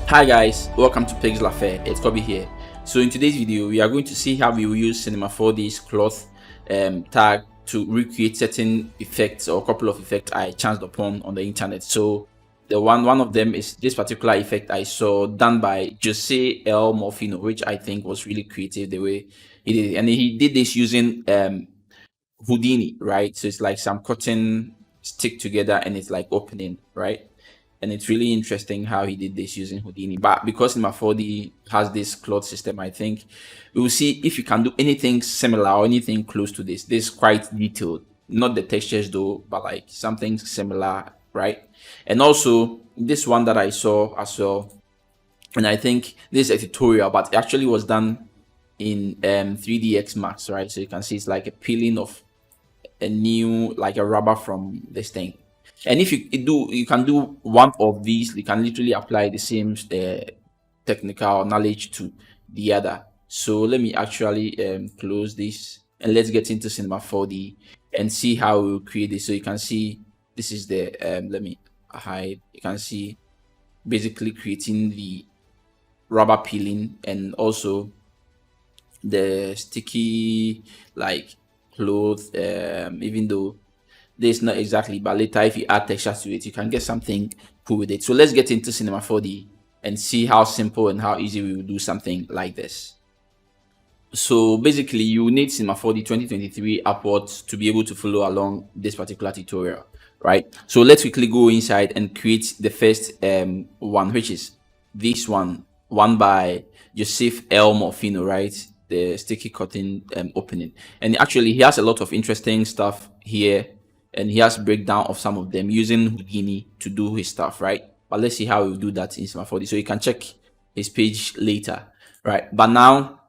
Hi guys, welcome to Pixel Affair. It's Kobe here. So in today's video, we are going to see how we will use Cinema 4D's cloth tag to recreate certain effects or a couple of effects I chanced upon on the internet. So the one of them is this particular effect I saw done by Jose L. Morfino, which I think was really creative the way he did it. And he did this using Houdini, right? So it's like some cotton stick together and it's like opening, right? And it's really interesting how he did this using Houdini. But because Cinema 4D has this cloth system, I think we will see if you can do anything similar or anything close to this. This is quite detailed, not the textures though, but like something similar, right? And also this one that I saw as well, and I think this is a tutorial, but it actually was done in 3DX Max, right? So you can see it's like a peeling of a new like a rubber from this thing. And if you can do one of these, you can literally apply the same technical knowledge to the other. So let me actually close this and let's get into Cinema 4D and see how we'll create this. So you can see this is the let me hide. You can see basically creating the rubber peeling and also the sticky like cloth, even though this not exactly, but later if you add texture to it, you can get something cool with it. So let's get into Cinema 4D and see how simple and how easy we will do something like this. So basically you need Cinema 4D 2023 upwards to be able to follow along this particular tutorial, right? So let's quickly go inside and create the first one, which is this one by Joseph L. Morfino, right? The sticky cotton opening. And actually he has a lot of interesting stuff here, and he has breakdown of some of them using Houdini to do his stuff, right? But let's see how we do that in Cinema 4D. So you can check his page later, right? But now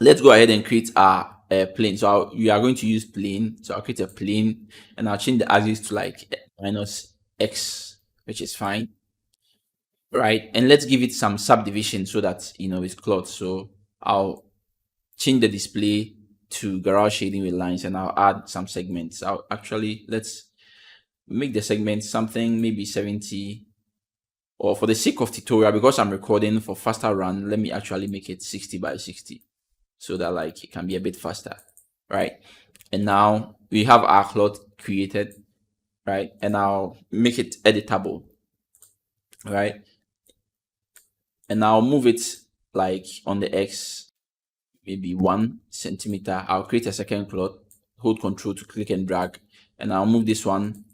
let's go ahead and create our plane. So we are going to use plane. So I'll create a plane and I'll change the axis to like minus X, which is fine, right? And let's give it some subdivision so that it's cloth. So I'll change the display to garage shading with lines and I'll add some segments. Let's make the segment something maybe 70, or for the sake of tutorial, because I'm recording for faster run, let me actually make it 60 by 60 so that like it can be a bit faster, right? And now we have our cloth created, right? And I'll make it editable, right? And I'll move it like on the X, maybe 1 centimeter. I'll create a second cloth, hold Control to click and drag, and I'll move this one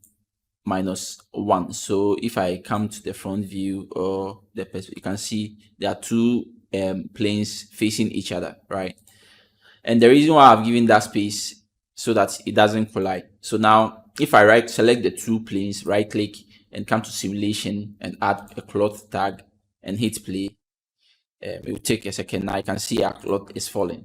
-1. So if I come to the front view or the perspective, you can see there are two planes facing each other, right? And the reason why I've given that space so that it doesn't collide. So now if I select the two planes, right click and come to simulation and add a cloth tag and hit play, it will take a second. Now I can see our cloth is falling,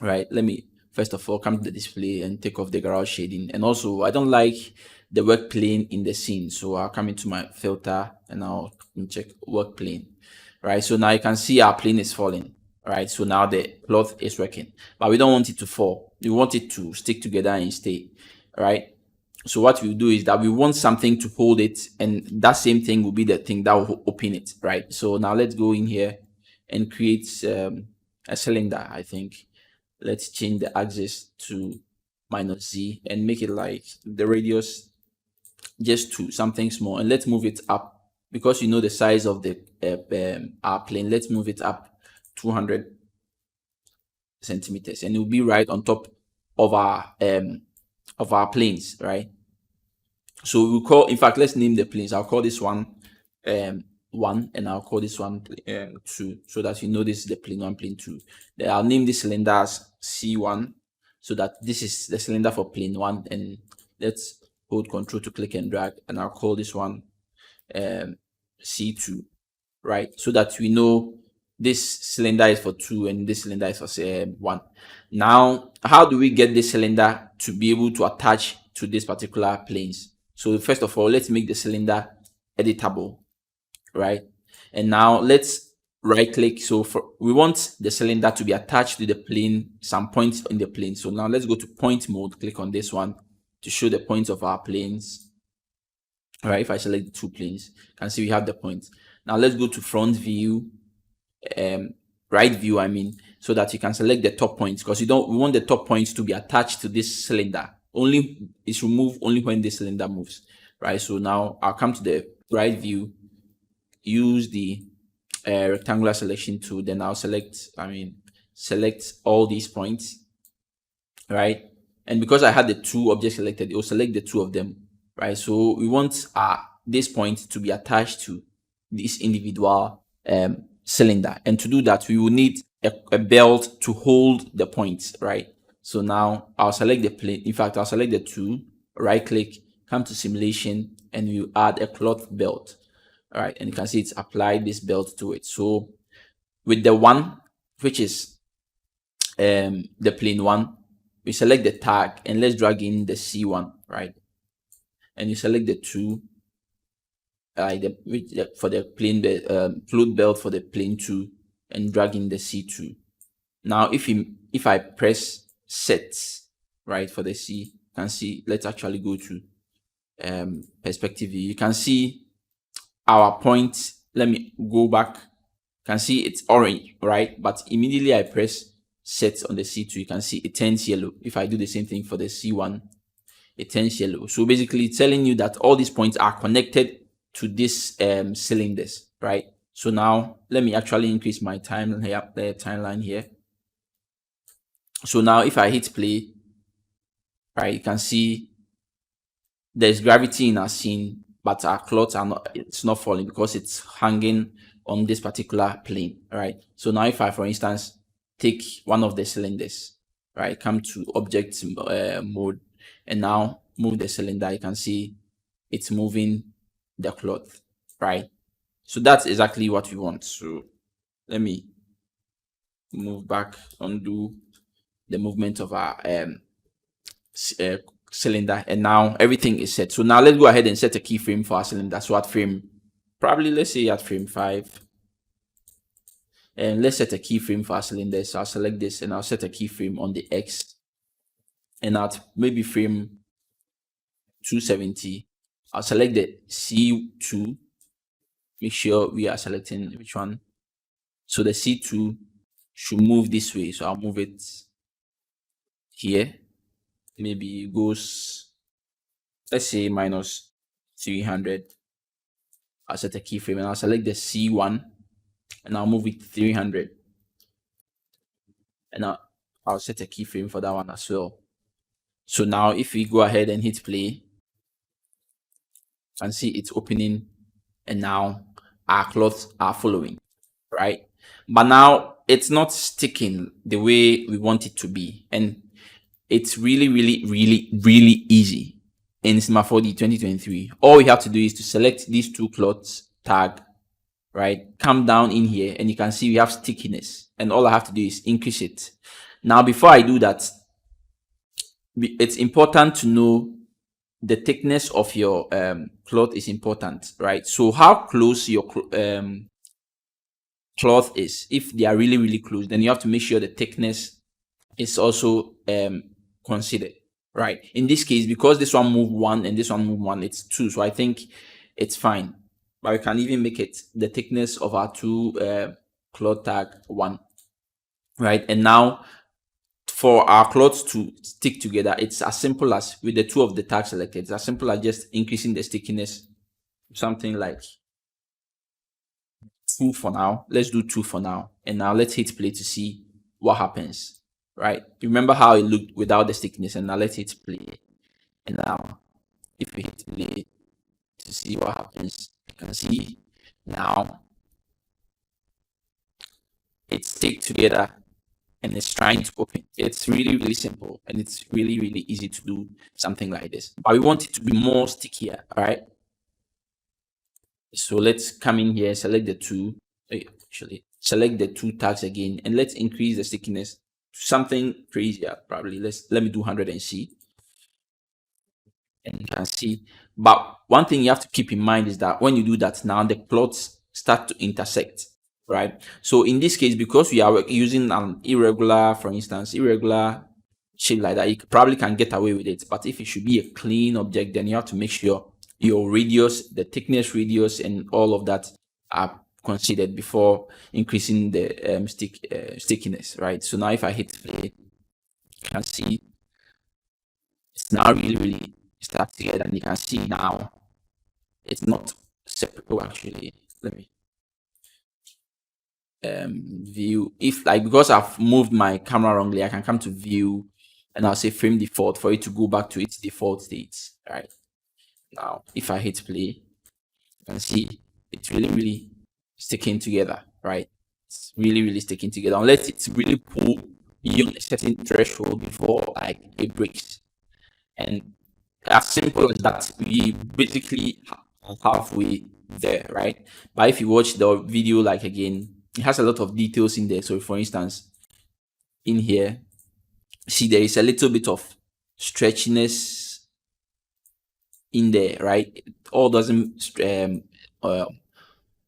right? Let me first of all come to the display and take off the garage shading. And also I don't like the work plane in the scene, so I'll come into my filter and I'll check work plane, right? So now you can see our plane is falling, right? So now the cloth is working, but we don't want it to fall. We want it to stick together and stay, right? So what we do is that we want something to hold it, and that same thing will be the thing that will open it, right? So now let's go in here and create a cylinder. I think let's change the axis to -Z and make it like the radius just to something small, and let's move it up because the size of the our plane. Let's move it up 200 centimeters, and it will be right on top of our planes, right? So we'll call, in fact, let's name the planes. I'll call this one 1 and I'll call this one 2, so that this is the plane 1, plane 2. Then I'll name this cylinder as C1 so that this is the cylinder for plane 1, and let's hold Control to click and drag, and I'll call this one C2, right? So that we know this cylinder is for 2 and this cylinder is for 1. Now, how do we get this cylinder to be able to attach to this particular planes? So first of all, let's make the cylinder editable, right? And now let's right click. So we want the cylinder to be attached to the plane, some points in the plane. So now let's go to point mode, click on this one to show the points of our planes, All right, if I select the two planes, you can see we have the points. Now let's go to front view, right view, I mean, so that you can select the top points, because we want the top points to be attached to this cylinder. Only it's removed only when the cylinder moves, right? So now I'll come to the right view, use the rectangular selection tool, then I'll select all these points, right? And because I had the two objects selected, it will select the two of them, right? So we want this point to be attached to this individual cylinder, and to do that we will need a belt to hold the points, right? So now I'll select the plane. In fact, I'll select the two, right click, come to simulation, and you add a cloth belt. All right, and you can see it's applied this belt to it. So with the one, which is the plane one, we select the tag and let's drag in the C1, right? And you select the two, for the plane float belt for the plane 2, and drag in the C2. Now if I press set, right, for the C, you can see, let's actually go to perspective view. You can see our point. Let me go back. You can see it's orange, right? But immediately I press set on the C2, you can see it turns yellow. If I do the same thing for the C1, it turns yellow. So basically it's telling you that all these points are connected to this cylinders, right? So now let me actually increase my timeline here. So now if I hit play, right, you can see there's gravity in our scene, but our cloth it's not falling because it's hanging on this particular plane, right? So now if I, for instance, take one of the cylinders, right, come to object mode, and now move the cylinder, you can see it's moving the cloth, right? So that's exactly what we want. So let me move back, undo the movement of our cylinder, and now everything is set. So now let's go ahead and set a keyframe for our cylinder. So at frame, probably let's say at frame 5, and let's set a keyframe for our cylinder. So I'll select this and I'll set a keyframe on the X, and at maybe frame 270, I'll select the C2. Make sure we are selecting which one. So the C2 should move this way. So I'll move it here. Maybe it goes, let's say minus 300. I'll set a keyframe and I'll select the C1 and I'll move it 300. And I'll set a keyframe for that one as well. So now if we go ahead and hit play, you can see it's opening, and now our cloths are following, right? But now it's not sticking the way we want it to be, and it's really easy in Cinema 4D 2023. All we have to do is to select these two cloths tag, right? Come down in here and you can see we have stickiness, and all I have to do is increase it. Now before I do that, it's important to know the thickness of your cloth is important, right? So how close your cloth is, if they are really close, then you have to make sure the thickness is also considered, right? In this case, because this one moved 1 and this one moved 1, it's 2, so I think it's fine. But we can even make it the thickness of our two cloth tag 1, right? And now for our cloths to stick together, it's as simple as, with the two of the tags selected, it's as simple as just increasing the stickiness, something like 2 for now. Let's do 2 for now, and now let's hit play to see what happens, right? Remember how it looked without the stickiness, and now let's hit play. And now if we hit play to see what happens, you can see now it's stick together and it's trying to open. It's really simple, and it's really easy to do something like this, but we want it to be more stickier. All right, so let's come in here, select the two, actually select the two tags again, and let's increase the stickiness to something crazier. Probably let me do 100 and see, and you can see. But one thing you have to keep in mind is that when you do that, now the plots start to intersect, right? So in this case, because we are using an irregular, for instance, irregular shape like that, you probably can get away with it. But if it should be a clean object, then you have to make sure your radius, the thickness radius, and all of that are considered before increasing the stickiness, right? So now if I hit play, you can see it's now really stuck together, and you can see now it's not separate. Oh, actually, let me view. If like, because I've moved my camera wrongly, I can come to view and I'll say frame default for it to go back to its default state. Right now, if I hit play, you can see it's really sticking together, right? It's really sticking together, unless it's really pull beyond a certain threshold before like it breaks. And as simple as that, we basically halfway there, right? But if you watch the video like again, it has a lot of details in there. So for instance, in here, see there is a little bit of stretchiness in there, right? It all doesn't uh,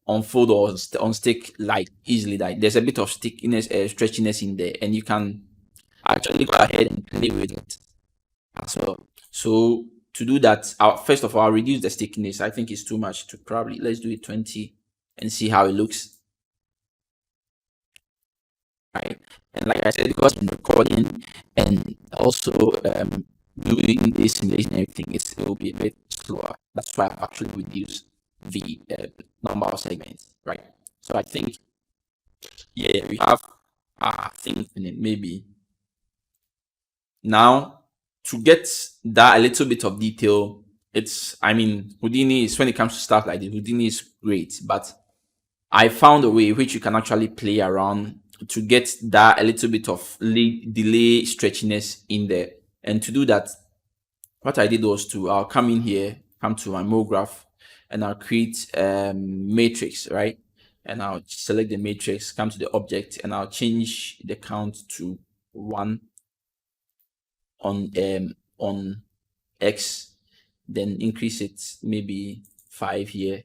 unfold or unstick like easily. Like there's a bit of stickiness, stretchiness in there, and you can actually go ahead and play with it as well. So to do that, first of all, I'll reduce the stickiness. I think it's too much to probably, let's do it 20 and see how it looks. Right. And like I said, because I'm recording and also doing this simulation and everything, it will be a bit slower. That's why I've actually reduced the number of segments. Right. So I think, yeah, we have, I think maybe now, to get that a little bit of detail, it's, I mean, Houdini is, when it comes to stuff like this, Houdini is great, but I found a way which you can actually play around to get that a little bit of delay stretchiness in there. And to do that, what I did was I'll come in here, come to my mole graph, and I'll create matrix, right? And I'll select the matrix, come to the object, and I'll change the count to 1 on X, then increase it maybe 5 here,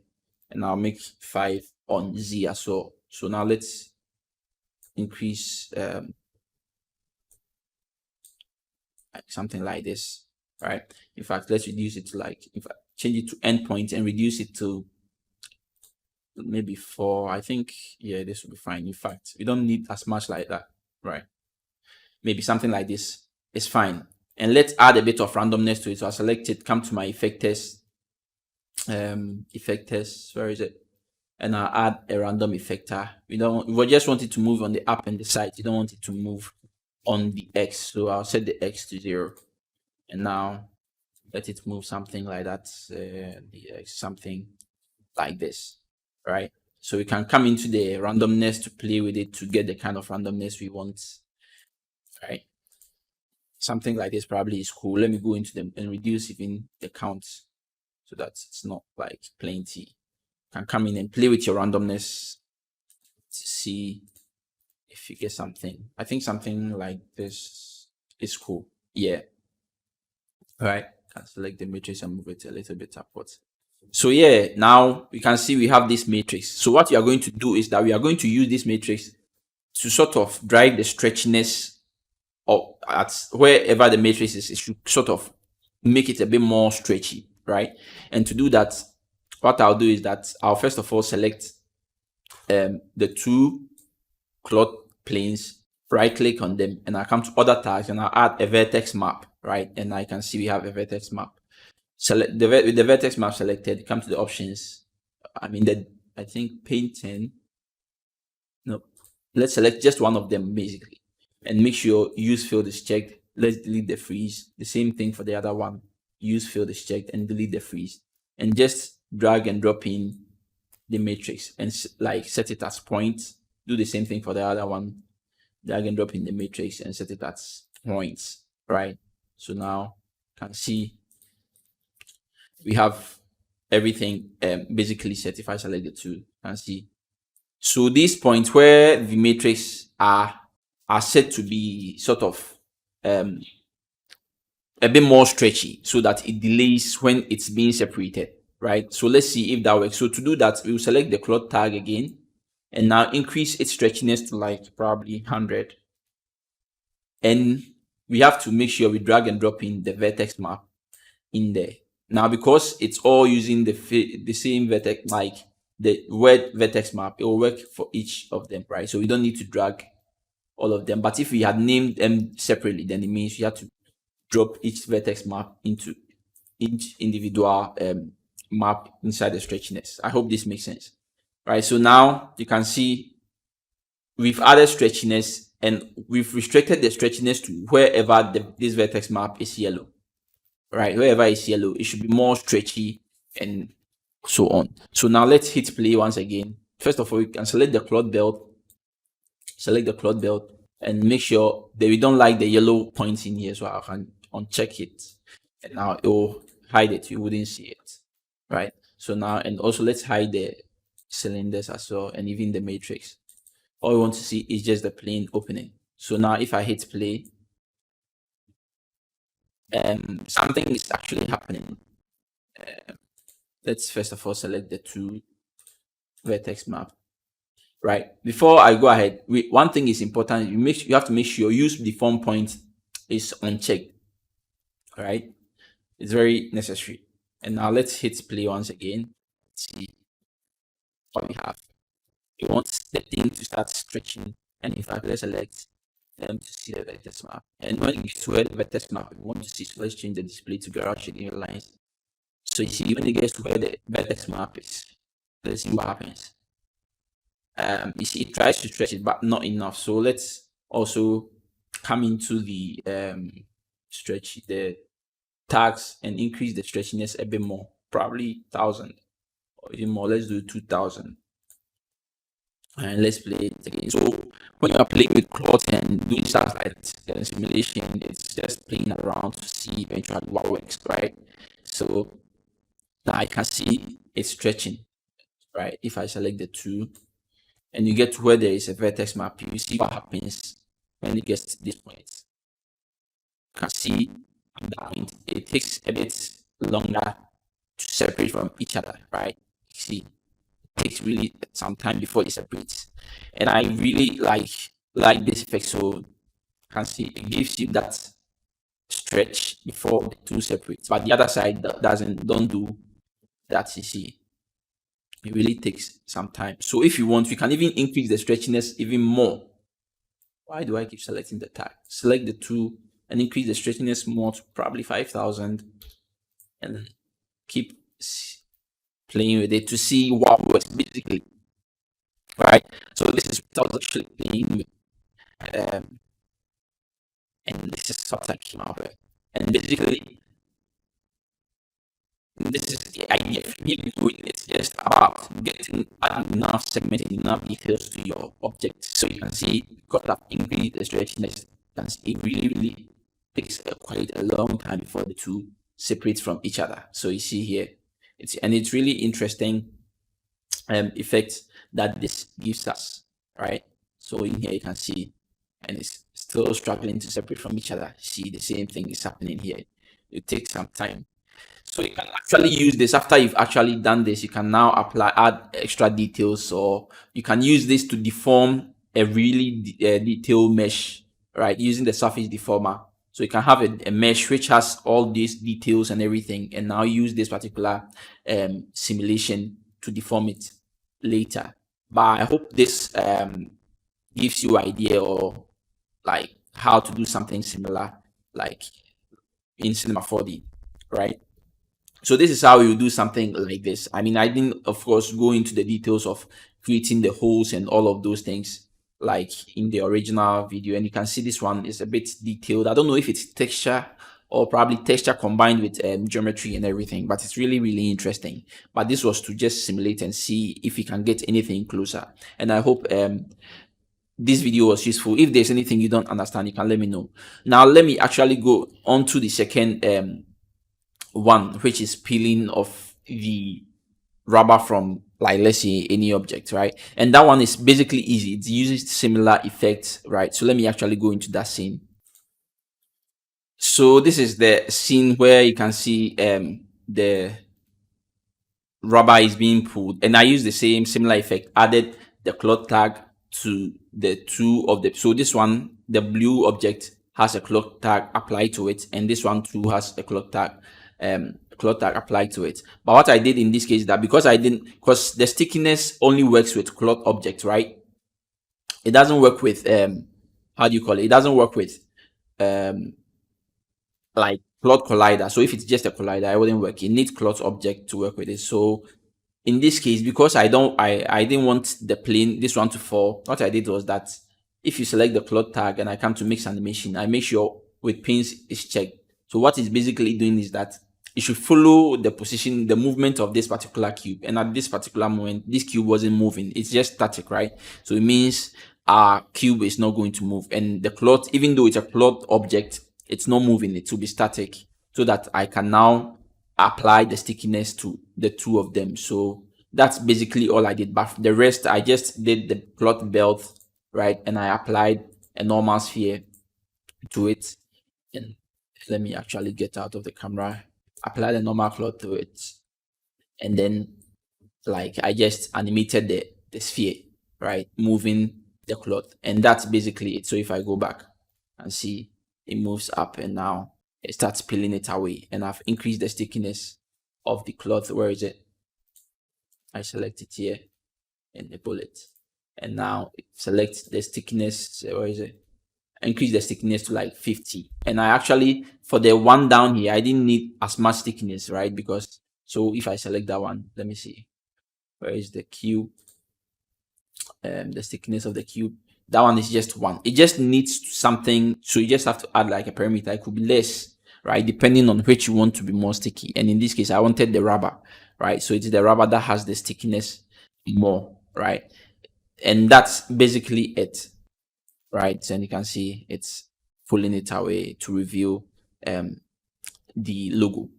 and I'll make 5 on Z as well. So now let's increase like something like this, right? In fact, let's reduce it to like, if I change it to endpoint and reduce it to maybe 4, I think, yeah, this will be fine. In fact, we don't need as much like that, right? Maybe something like this is fine. And let's add a bit of randomness to it. So I select it, come to my effectors, where is it? And I'll add a random effector. We just want it to move on the up and the side. You don't want it to move on the X. So I'll set the X to 0. And now let it move something like that. The X, something like this, right? So we can come into the randomness to play with it to get the kind of randomness we want, right? Something like this probably is cool. Let me go into them and reduce even the counts so that it's not like plenty. Can come in and play with your randomness to see if you get something. I think something like this is cool. Yeah. All right. Can select the matrix and move it a little bit upwards. So yeah, now we can see we have this matrix. So what we are going to do is that we are going to use this matrix to sort of drive the stretchiness, or at wherever the matrix is, it should sort of make it a bit more stretchy, right? And to do that, what I'll do is that I'll first of all select the 2 cloth planes, right click on them, and I'll come to other tags and I'll add a vertex map, right? And I can see we have a vertex map. Select with the vertex map selected, come to the options. I think painting. No, let's select just one of them basically, and make sure use field is checked. Let's delete the freeze. The same thing for the other one. Use field is checked and delete the freeze, and just drag and drop in the matrix and like set it as points. Do the same thing for the other one. Drag and drop in the matrix and set it as points, right? So now you can see we have everything basically set. If I select the 2, you can see. So these points where the matrix are set to be sort of a bit more stretchy so that it delays when it's being separated, right? So let's see if that works. So to do that, we will select the cloth tag again and now increase its stretchiness to like probably 100. And we have to make sure we drag and drop in the vertex map in there. Now, because it's all using the same vertex, like the word vertex map, it will work for each of them, right? So we don't need to drag all of them. But if we had named them separately, then it means you have to drop each vertex map into each individual map inside the stretchiness. I hope this makes sense, right? So now you can see we've added stretchiness and we've restricted the stretchiness to wherever this vertex map is yellow, right? Wherever it's yellow, it should be more stretchy and so on. So now let's hit play once again. First of all, you can select the cloth belt, and make sure that we don't like the yellow points in here, so I can uncheck it, and now it will hide it. You wouldn't see it, right? So now, and also let's hide the cylinders as well, and even the matrix. All we want to see is just the plain opening. So now if I hit play, something is actually happening. Let's first of all select the two vertex map, right? Before I go ahead, one thing is important. You have to make sure use deform point is unchecked, right? It's very necessary. And now let's hit play once again. Let's see what we have. We want the thing to start stretching, and in fact, let's select them to see the vertex map. And when you swear the vertex map, we want to see, so let's change the display to garage shading lines. So you see, when it gets to where the vertex map is, let's see what happens. You see, it tries to stretch it, but not enough. So let's also come into the stretch the tags and increase the stretchiness a bit more, probably 1,000 or even more. Let's do 2,000. And let's play it again. So when you are playing with cloth and doing stuff like simulation, it's just playing around to see eventually what works, right? So now I can see it's stretching, right? If I select the two and you get to where there is a vertex map, you see what happens when it gets to this point. You can see at that point it takes a bit longer to separate from each other, right? You see, it takes really some time before it separates. And I really like this effect. So you can see it gives you that stretch before the two separates. But the other side don't do that, you see. It really takes some time. So if you want, you can even increase the stretchiness even more. Why do I keep selecting the tag? Select the two and increase the stretchiness more to probably 5,000 and keep playing with it to see what works basically, right? So this is what I was actually playing with, and this is what I came up with. And basically, this is the idea for me doing it. It's just about adding enough segments, enough details to your object. So you can see, got that increase the stretchiness. You can see it really takes quite a long time before the two separate from each other. So you see here, it's really interesting effect that this gives us, right? So in here you can see, and it's still struggling to separate from each other. See, the same thing is happening here. It takes some time. So you can actually use this after you've actually done this. You can now add extra details, or you can use this to deform a really detailed mesh, right? Using the surface deformer. So you can have a mesh which has all these details and everything, and now use this particular simulation to deform it later. But I hope this gives you idea or like how to do something similar, like in Cinema 4D, right? So this is how you do something like this. I mean, I didn't, of course, go into the details of creating the holes and all of those things like in the original video. And you can see this one is a bit detailed. I don't know if it's texture or probably texture combined with geometry and everything, but it's really interesting. But this was to just simulate and see if you can get anything closer. And I hope this video was useful. If there's anything you don't understand, you can let me know. Now let me actually go on to the second one, which is peeling off the rubber from, like, let's say any object, right? And that one is basically easy. It uses similar effects, right? So let me actually go into that scene. So this is the scene where you can see the rubber is being pulled, and I use the same similar effect, added the cloth tag to the two of the, so this one, the blue object has a cloth tag applied to it, and this one too has a cloth tag cloth tag applied to it. But what I did in this case is that because the stickiness only works with cloth objects, right? It doesn't work with how do you call it? It doesn't work with um like cloth collider. So if it's just a collider, it wouldn't work. It needs cloth object to work with it. So in this case, because I didn't want the plane this one to fall, what I did was that if you select the cloth tag and I come to mix animation, I make sure with pins is checked. So what it's basically doing is that it should follow the position, the movement of this particular cube. And at this particular moment, this cube wasn't moving. It's just static, right? So it means our cube is not going to move. And the cloth, even though it's a cloth object, it's not moving. It will be static, so that I can now apply the stickiness to the two of them. So that's basically all I did. But the rest, I just did the cloth belt, right? And I applied a normal sphere to it. And let me actually get out of the camera. Apply the normal cloth to it. And then like I just animated the sphere, right? Moving the cloth. And that's basically it. So if I go back and see, it moves up and now it starts peeling it away. And I've increased the stickiness of the cloth. Where is it? I select it here and enable it. And now it selects the stickiness. Where is it? Increase the stickiness to like 50. And I actually, for the one down here, I didn't need as much stickiness, right? Because, so if I select that one, let me see. Where is the cube? The stickiness of the cube. That one is just 1. It just needs something. So you just have to add like a parameter. It could be less, right? Depending on which you want to be more sticky. And in this case, I wanted the rubber, right? So it's the rubber that has the stickiness more, right? And that's basically it, right? And you can see it's pulling it away to reveal the logo,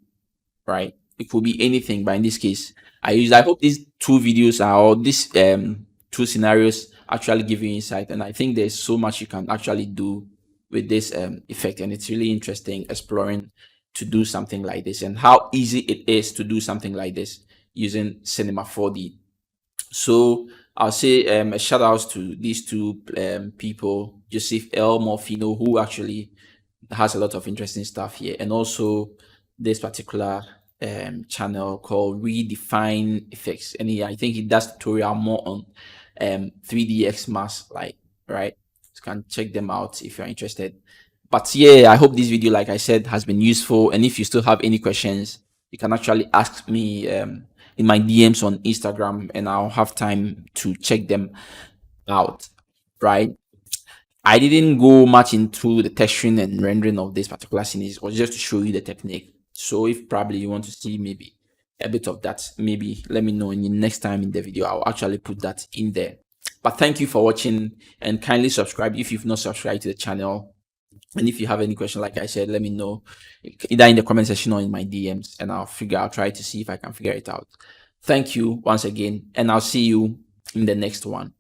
right? It could be anything, but in this case, I hope these two videos are, or these two scenarios actually give you insight. And I think there's so much you can actually do with this effect, and it's really interesting exploring to do something like this and how easy it is to do something like this using Cinema 4D. So I'll say a shout out to these two people, Joseph L. Morfino, who actually has a lot of interesting stuff here, and also this particular channel called Redefine Effects. And I think he does tutorial more on 3DX Mask, like, right? You can check them out if you're interested. But yeah, I hope this video, like I said, has been useful. And if you still have any questions, you can actually ask me in my DMs on Instagram, and I'll have time to check them out, right? I didn't go much into the texturing and rendering of this particular scene. It was just to show you the technique. So if probably you want to see maybe a bit of that, maybe let me know in the next time in the video. I'll actually put that in there. But thank you for watching, and kindly subscribe if you've not subscribed to the channel. And if you have any question, like I said, let me know either in the comment section or in my DMs, and I'll try to see if I can figure it out. Thank you once again, and I'll see you in the next one.